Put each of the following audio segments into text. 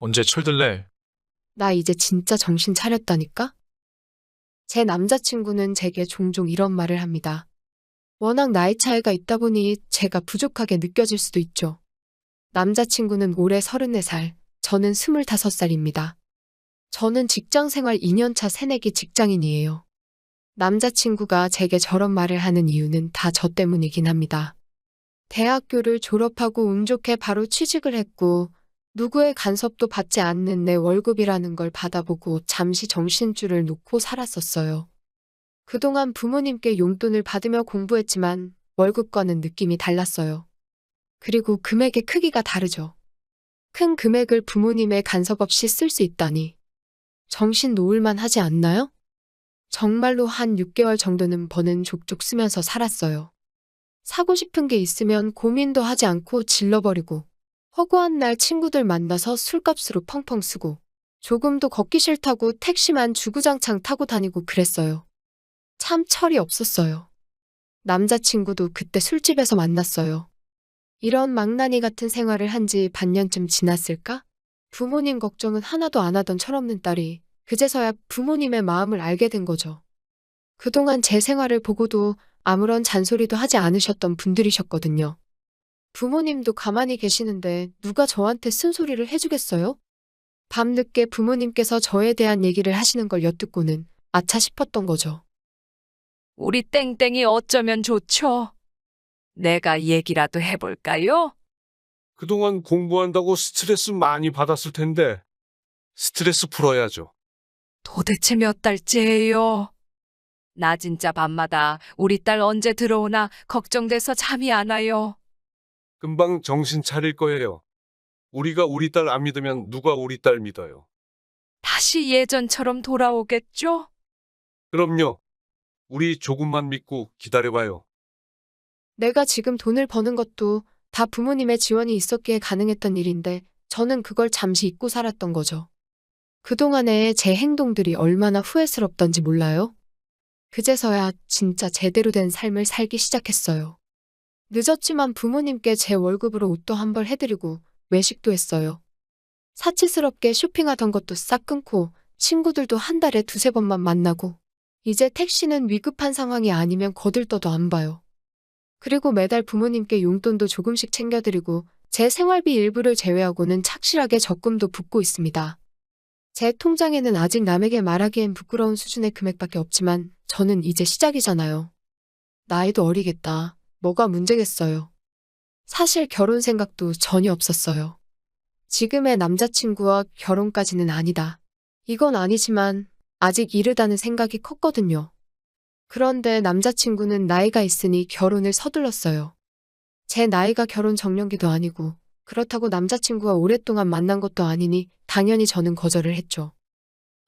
언제 철들래? 나 이제 진짜 정신 차렸다니까? 제 남자친구는 제게 종종 이런 말을 합니다. 워낙 나이 차이가 있다 보니 제가 부족하게 느껴질 수도 있죠. 남자친구는 올해 34살, 저는 25살입니다. 저는 직장 생활 2년차 새내기 직장인이에요. 남자친구가 제게 저런 말을 하는 이유는 다 저 때문이긴 합니다. 대학교를 졸업하고 운 좋게 바로 취직을 했고 누구의 간섭도 받지 않는 내 월급이라는 걸 받아보고 잠시 정신줄을 놓고 살았었어요. 그동안 부모님께 용돈을 받으며 공부했지만 월급과는 느낌이 달랐어요. 그리고 금액의 크기가 다르죠. 큰 금액을 부모님의 간섭 없이 쓸 수 있다니. 정신 놓을만 하지 않나요? 정말로 한 6개월 정도는 버는 족족 쓰면서 살았어요. 사고 싶은 게 있으면 고민도 하지 않고 질러버리고 허구한 날 친구들 만나서 술값으로 펑펑 쓰고 조금도 걷기 싫다고 택시만 주구장창 타고 다니고 그랬어요. 참 철이 없었어요. 남자친구도 그때 술집에서 만났어요. 이런 망나니 같은 생활을 한 지 반년쯤 지났을까? 부모님 걱정은 하나도 안 하던 철없는 딸이 그제서야 부모님의 마음을 알게 된 거죠. 그동안 제 생활을 보고도 아무런 잔소리도 하지 않으셨던 분들이셨거든요. 부모님도 가만히 계시는데 누가 저한테 쓴소리를 해주겠어요? 밤늦게 부모님께서 저에 대한 얘기를 하시는 걸 엿듣고는 아차 싶었던 거죠. 우리 땡땡이 어쩌면 좋죠? 내가 얘기라도 해볼까요? 그동안 공부한다고 스트레스 많이 받았을 텐데 스트레스 풀어야죠. 도대체 몇 달째예요? 나 진짜 밤마다 우리 딸 언제 들어오나 걱정돼서 잠이 안 와요. 금방 정신 차릴 거예요. 우리가 우리 딸 안 믿으면 누가 우리 딸 믿어요. 다시 예전처럼 돌아오겠죠? 그럼요. 우리 조금만 믿고 기다려봐요. 내가 지금 돈을 버는 것도 다 부모님의 지원이 있었기에 가능했던 일인데 저는 그걸 잠시 잊고 살았던 거죠. 그동안의 제 행동들이 얼마나 후회스럽던지 몰라요? 그제서야 진짜 제대로 된 삶을 살기 시작했어요. 늦었지만 부모님께 제 월급으로 옷도 한 벌 해드리고 외식도 했어요. 사치스럽게 쇼핑하던 것도 싹 끊고 친구들도 한 달에 두세 번만 만나고 이제 택시는 위급한 상황이 아니면 거들떠도 안 봐요. 그리고 매달 부모님께 용돈도 조금씩 챙겨드리고 제 생활비 일부를 제외하고는 착실하게 적금도 붓고 있습니다. 제 통장에는 아직 남에게 말하기엔 부끄러운 수준의 금액밖에 없지만 저는 이제 시작이잖아요. 나이도 어리겠다. 뭐가 문제겠어요. 사실 결혼 생각도 전혀 없었어요. 지금의 남자친구와 결혼까지는 아니다. 이건 아니지만 아직 이르다는 생각이 컸거든요. 그런데 남자친구는 나이가 있으니 결혼을 서둘렀어요. 제 나이가 결혼 정년기도 아니고 그렇다고 남자친구와 오랫동안 만난 것도 아니니 당연히 저는 거절을 했죠.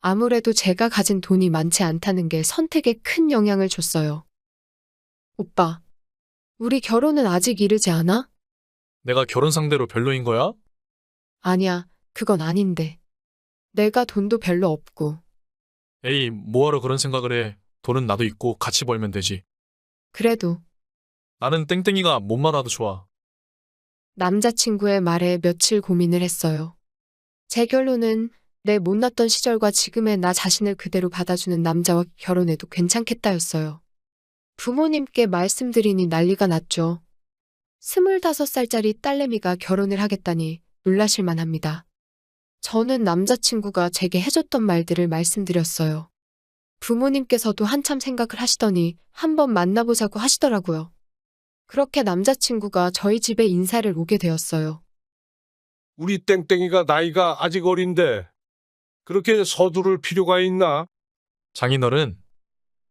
아무래도 제가 가진 돈이 많지 않다는 게 선택에 큰 영향을 줬어요. 오빠, 우리 결혼은 아직 이르지 않아? 내가 결혼 상대로 별로인 거야? 아니야, 그건 아닌데. 내가 돈도 별로 없고. 에이, 뭐하러 그런 생각을 해. 돈은 나도 있고 같이 벌면 되지. 그래도 나는 땡땡이가 뭔 말하도 좋아. 남자친구의 말에 며칠 고민을 했어요. 제 결론은 내 못났던 시절과 지금의 나 자신을 그대로 받아주는 남자와 결혼해도 괜찮겠다였어요. 부모님께 말씀드리니 난리가 났죠. 25살짜리 딸내미가 결혼을 하겠다니 놀라실만 합니다. 저는 남자친구가 제게 해줬던 말들을 말씀드렸어요. 부모님께서도 한참 생각을 하시더니 한번 만나보자고 하시더라고요. 그렇게 남자친구가 저희 집에 인사를 오게 되었어요. 우리 땡땡이가 나이가 아직 어린데 그렇게 서두를 필요가 있나? 장인어른,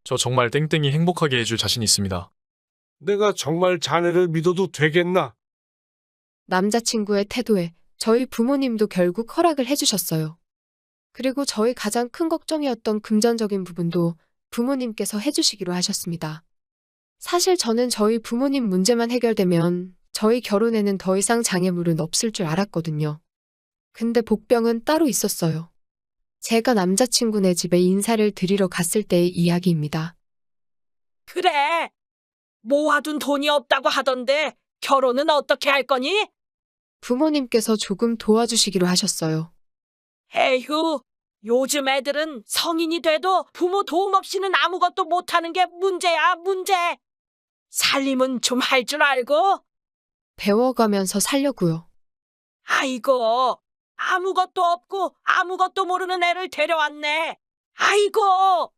저 정말 땡땡이 행복하게 해줄 자신 있습니다. 내가 정말 자네를 믿어도 되겠나? 남자친구의 태도에 저희 부모님도 결국 허락을 해주셨어요. 그리고 저희 가장 큰 걱정이었던 금전적인 부분도 부모님께서 해주시기로 하셨습니다. 사실 저는 저희 부모님 문제만 해결되면 저희 결혼에는 더 이상 장애물은 없을 줄 알았거든요. 근데 복병은 따로 있었어요. 제가 남자친구네 집에 인사를 드리러 갔을 때의 이야기입니다. 그래. 모아둔 돈이 없다고 하던데 결혼은 어떻게 할 거니? 부모님께서 조금 도와주시기로 하셨어요. 에휴, 요즘 애들은 성인이 돼도 부모 도움 없이는 아무것도 못하는 게 문제야, 문제. 살림은 좀 할 줄 알고? 배워가면서 살려고요. 아이고, 아무것도 없고 아무것도 모르는 애를 데려왔네. 아이고,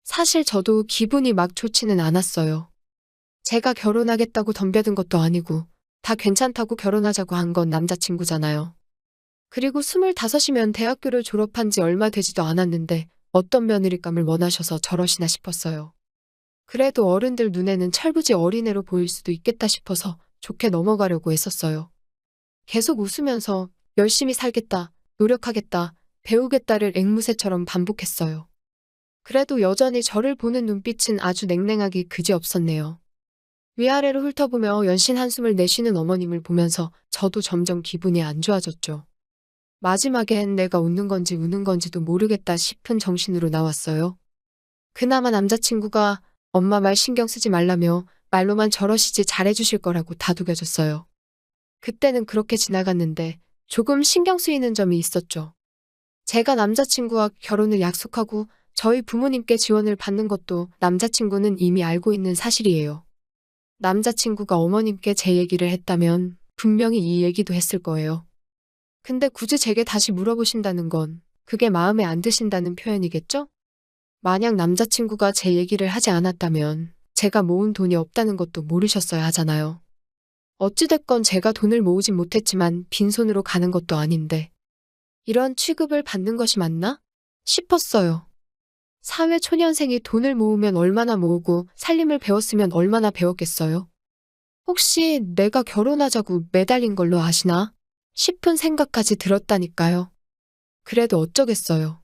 사실 저도 기분이 막 좋지는 않았어요. 제가 결혼하겠다고 덤벼든 것도 아니고 다 괜찮다고 결혼하자고 한 건 남자친구잖아요. 그리고 25이면 대학교를 졸업한 지 얼마 되지도 않았는데 어떤 며느리감을 원하셔서 저러시나 싶었어요. 그래도 어른들 눈에는 철부지 어린애로 보일 수도 있겠다 싶어서 좋게 넘어가려고 했었어요. 계속 웃으면서 열심히 살겠다, 노력하겠다, 배우겠다를 앵무새처럼 반복했어요. 그래도 여전히 저를 보는 눈빛은 아주 냉랭하기 그지없었네요. 위아래로 훑어보며 연신 한숨을 내쉬는 어머님을 보면서 저도 점점 기분이 안 좋아졌죠. 마지막엔 내가 웃는 건지 우는 건지도 모르겠다 싶은 정신으로 나왔어요. 그나마 남자친구가 엄마 말 신경 쓰지 말라며 말로만 저러시지 잘해주실 거라고 다독여줬어요. 그때는 그렇게 지나갔는데 조금 신경 쓰이는 점이 있었죠. 제가 남자친구와 결혼을 약속하고 저희 부모님께 지원을 받는 것도 남자친구는 이미 알고 있는 사실이에요. 남자친구가 어머님께 제 얘기를 했다면 분명히 이 얘기도 했을 거예요. 근데 굳이 제게 다시 물어보신다는 건 그게 마음에 안 드신다는 표현이겠죠? 만약 남자친구가 제 얘기를 하지 않았다면 제가 모은 돈이 없다는 것도 모르셨어야 하잖아요. 어찌됐건 제가 돈을 모으진 못했지만 빈손으로 가는 것도 아닌데 이런 취급을 받는 것이 맞나? 싶었어요. 사회 초년생이 돈을 모으면 얼마나 모으고 살림을 배웠으면 얼마나 배웠겠어요? 혹시 내가 결혼하자고 매달린 걸로 아시나? 싶은 생각까지 들었다니까요. 그래도 어쩌겠어요.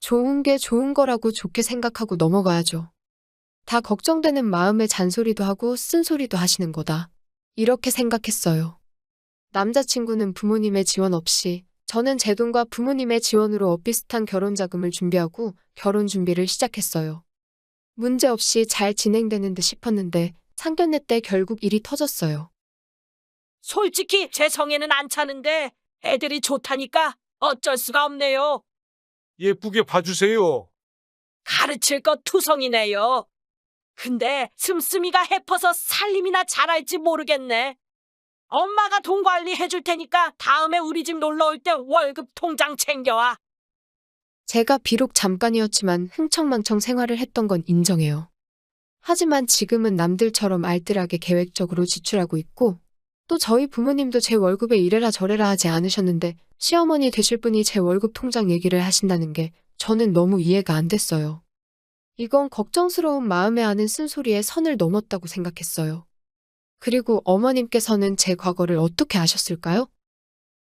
좋은 게 좋은 거라고 좋게 생각하고 넘어가야죠. 다 걱정되는 마음에 잔소리도 하고 쓴소리도 하시는 거다. 이렇게 생각했어요. 남자친구는 부모님의 지원 없이 저는 제 돈과 부모님의 지원으로 엇비슷한 결혼 자금을 준비하고 결혼 준비를 시작했어요. 문제없이 잘 진행되는 듯 싶었는데 상견례 때 결국 일이 터졌어요. 솔직히 제 성에는 안 차는데 애들이 좋다니까 어쩔 수가 없네요. 예쁘게 봐주세요. 가르칠 것 투성이네요. 근데 씀씀이가 해퍼서 살림이나 잘할지 모르겠네. 엄마가 돈 관리 해줄 테니까 다음에 우리 집 놀러 올 때 월급 통장 챙겨와. 제가 비록 잠깐이었지만 흥청망청 생활을 했던 건 인정해요. 하지만 지금은 남들처럼 알뜰하게 계획적으로 지출하고 있고 또 저희 부모님도 제 월급에 이래라 저래라 하지 않으셨는데 시어머니 되실 분이 제 월급 통장 얘기를 하신다는 게 저는 너무 이해가 안 됐어요. 이건 걱정스러운 마음에 아는 쓴소리에 선을 넘었다고 생각했어요. 그리고 어머님께서는 제 과거를 어떻게 아셨을까요?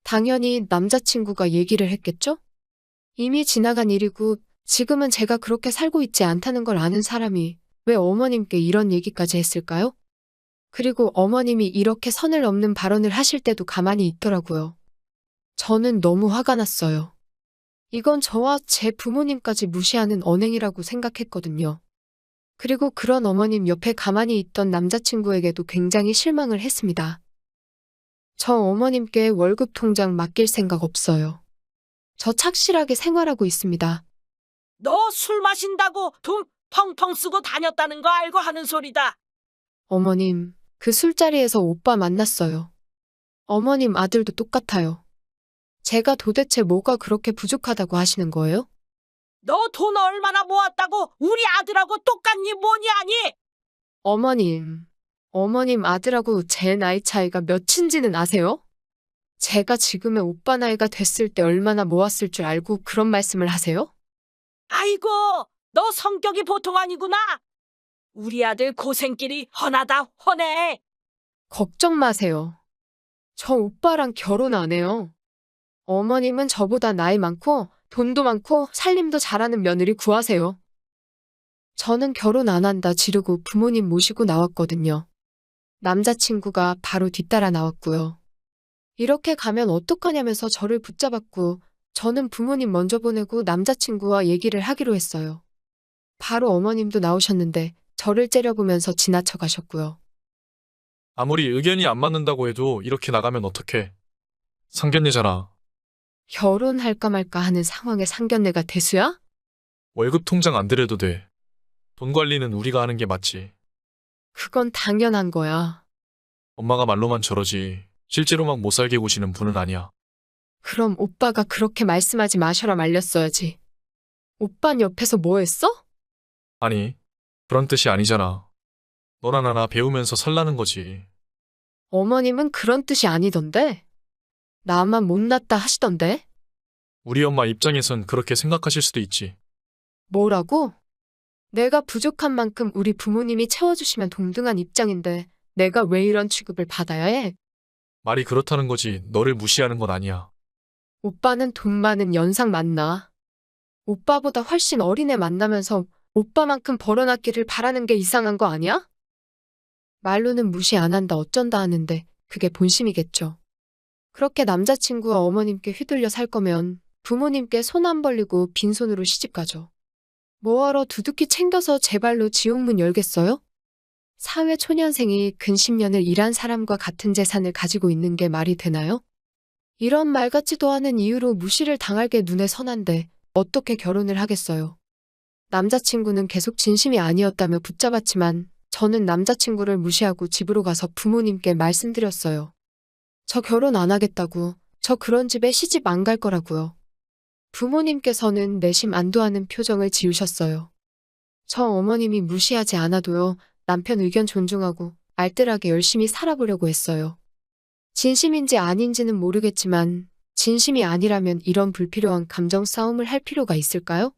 당연히 남자친구가 얘기를 했겠죠? 이미 지나간 일이고 지금은 제가 그렇게 살고 있지 않다는 걸 아는 사람이 왜 어머님께 이런 얘기까지 했을까요? 그리고 어머님이 이렇게 선을 넘는 발언을 하실 때도 가만히 있더라고요. 저는 너무 화가 났어요. 이건 저와 제 부모님까지 무시하는 언행이라고 생각했거든요. 그리고 그런 어머님 옆에 가만히 있던 남자친구에게도 굉장히 실망을 했습니다. 저 어머님께 월급 통장 맡길 생각 없어요. 저 착실하게 생활하고 있습니다. 너 술 마신다고 돈 펑펑 쓰고 다녔다는 거 알고 하는 소리다. 어머님, 그 술자리에서 오빠 만났어요. 어머님 아들도 똑같아요. 제가 도대체 뭐가 그렇게 부족하다고 하시는 거예요? 너 돈 얼마나 모았다고 우리 아들하고 똑같니 뭐니 아니? 어머님 아들하고 제 나이 차이가 몇인지는 아세요? 제가 지금의 오빠 나이가 됐을 때 얼마나 모았을 줄 알고 그런 말씀을 하세요? 아이고, 너 성격이 보통 아니구나. 우리 아들 고생길이 훤하다 훤해. 걱정 마세요. 저 오빠랑 결혼 안 해요. 어머님은 저보다 나이 많고 돈도 많고 살림도 잘하는 며느리 구하세요. 저는 결혼 안 한다 지르고 부모님 모시고 나왔거든요. 남자친구가 바로 뒤따라 나왔고요. 이렇게 가면 어떡하냐면서 저를 붙잡았고 저는 부모님 먼저 보내고 남자친구와 얘기를 하기로 했어요. 바로 어머님도 나오셨는데 저를 째려보면서 지나쳐 가셨고요. 아무리 의견이 안 맞는다고 해도 이렇게 나가면 어떡해. 상견례잖아. 결혼할까 말까 하는 상황에 상견례가 대수야? 월급 통장 안 들여도 돼. 돈 관리는 우리가 하는 게 맞지. 그건 당연한 거야. 엄마가 말로만 저러지 실제로 막 못 살게 구시는 분은 아니야. 그럼 오빠가 그렇게 말씀하지 마셔라 말렸어야지. 오빤 옆에서 뭐 했어? 아니, 그런 뜻이 아니잖아. 너나 나나 배우면서 살라는 거지. 어머님은 그런 뜻이 아니던데. 나만 못났다 하시던데. 우리 엄마 입장에선 그렇게 생각하실 수도 있지. 뭐라고? 내가 부족한 만큼 우리 부모님이 채워주시면 동등한 입장인데 내가 왜 이런 취급을 받아야 해? 말이 그렇다는 거지 너를 무시하는 건 아니야. 오빠는 돈 많은 연상 만나. 오빠보다 훨씬 어린애 만나면서 오빠만큼 벌어놨기를 바라는 게 이상한 거 아니야? 말로는 무시 안 한다 어쩐다 하는데 그게 본심이겠죠. 그렇게 남자친구와 어머님께 휘둘려 살 거면 부모님께 손 안 벌리고 빈손으로 시집가죠. 뭐하러 두둑히 챙겨서 제 발로 지옥문 열겠어요? 사회 초년생이 근 10년을 일한 사람과 같은 재산을 가지고 있는 게 말이 되나요? 이런 말 같지도 않은 이유로 무시를 당할 게 눈에 선한데 어떻게 결혼을 하겠어요? 남자친구는 계속 진심이 아니었다며 붙잡았지만 저는 남자친구를 무시하고 집으로 가서 부모님께 말씀드렸어요. 저 결혼 안 하겠다고, 저 그런 집에 시집 안 갈 거라고요. 부모님께서는 내심 안도하는 표정을 지으셨어요. 저 어머님이 무시하지 않아도요, 남편 의견 존중하고 알뜰하게 열심히 살아보려고 했어요. 진심인지 아닌지는 모르겠지만 진심이 아니라면 이런 불필요한 감정 싸움을 할 필요가 있을까요?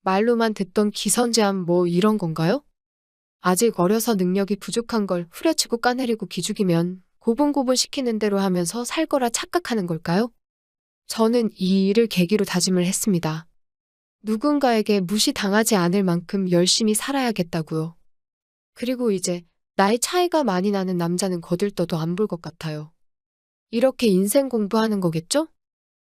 말로만 듣던 기선제압 뭐 이런 건가요? 아직 어려서 능력이 부족한 걸 후려치고 까내리고 기죽이면 고분고분 시키는 대로 하면서 살 거라 착각하는 걸까요? 저는 이 일을 계기로 다짐을 했습니다. 누군가에게 무시당하지 않을 만큼 열심히 살아야겠다고요. 그리고 이제 나이 차이가 많이 나는 남자는 거들떠도 안 볼 것 같아요. 이렇게 인생 공부하는 거겠죠?